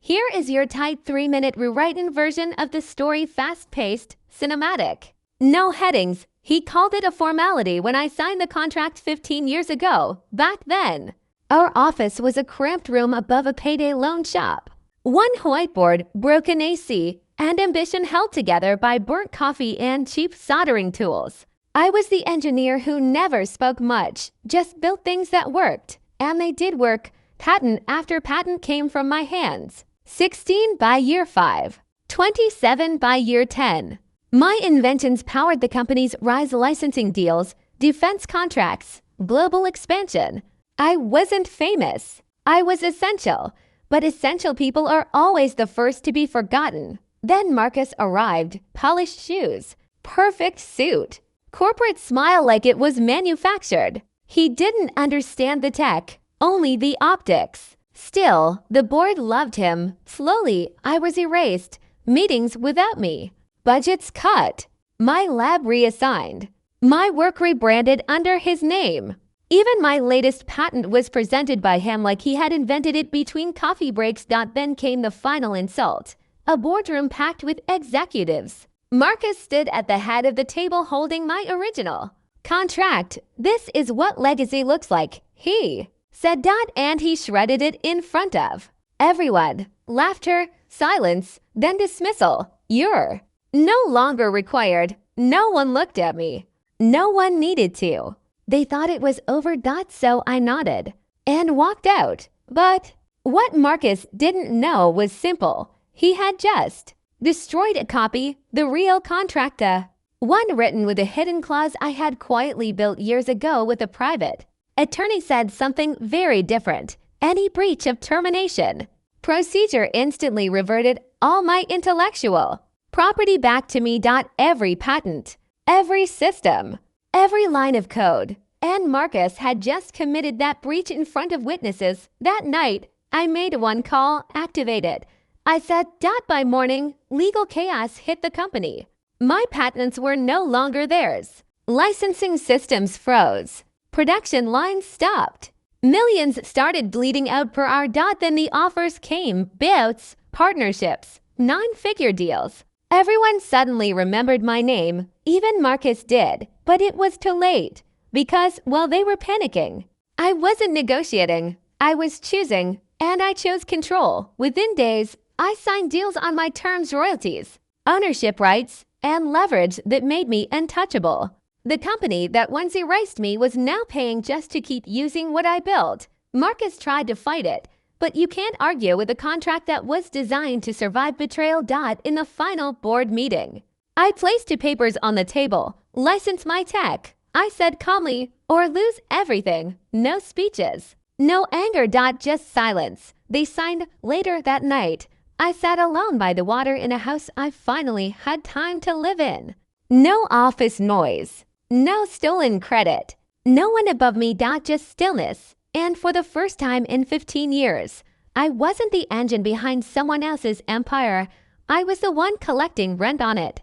Here is your tight 3-minute rewritten version of the story, fast-paced, cinematic. No headings. He called it a formality when I signed the contract 15 years ago. Back then, our office was a cramped room above a payday loan shop. One whiteboard, broken AC, and ambition held together by burnt coffee and cheap soldering tools. I was the engineer who never spoke much, just built things that worked. And they did work. Patent after patent came from my hands. 16 by year 5. 27 by year 10. My inventions powered the company's rise, licensing deals, defense contracts, global expansion. I wasn't famous. I was essential. But essential people are always the first to be forgotten. Then Marcus arrived, polished shoes, perfect suit, corporate smile like it was manufactured. He didn't understand the tech, only the optics. Still, the board loved him. Slowly, I was erased. Meetings without me. Budgets cut. My lab reassigned. My work rebranded under his name. Even my latest patent was presented by him like he had invented it between coffee breaks. Then came the final insult. A boardroom packed with executives. Marcus stood at the head of the table holding my original contract. This is what legacy looks like, he said. And he shredded it in front of everyone. Laughter, silence, then dismissal. You're no longer required. No one looked at me. No one needed to. They thought it was over. So I nodded and walked out. But what Marcus didn't know was simple. He had just destroyed a copy, the real contracta. One written with a hidden clause I had quietly built years ago with a private attorney said something very different. Any breach of termination procedure instantly reverted all my intellectual property back to me. Every patent, every system, every line of code. And Marcus had just committed that breach in front of witnesses. That night, I made one call, activated. I said, by morning, legal chaos hit the company. My patents were no longer theirs. Licensing systems froze. Production lines stopped. Millions started bleeding out per hour. Then the offers came, buyouts, partnerships, 9-figure deals. Everyone suddenly remembered my name. Even Marcus did. But it was too late. Because, while they were panicking, I wasn't negotiating. I was choosing. And I chose control. Within days, I signed deals on my terms, royalties, ownership rights, and leverage that made me untouchable. The company that once erased me was now paying just to keep using what I built. Marcus tried to fight it, but you can't argue with a contract that was designed to survive betrayal. In the final board meeting, I placed 2 papers on the table. License my tech, I said calmly, or lose everything. No speeches, no anger. Just silence. They signed. Later that night, I sat alone by the water in a house I finally had time to live in. No office noise. No stolen credit. No one above me. Just stillness. And for the first time in 15 years, I wasn't the engine behind someone else's empire. I was the one collecting rent on it.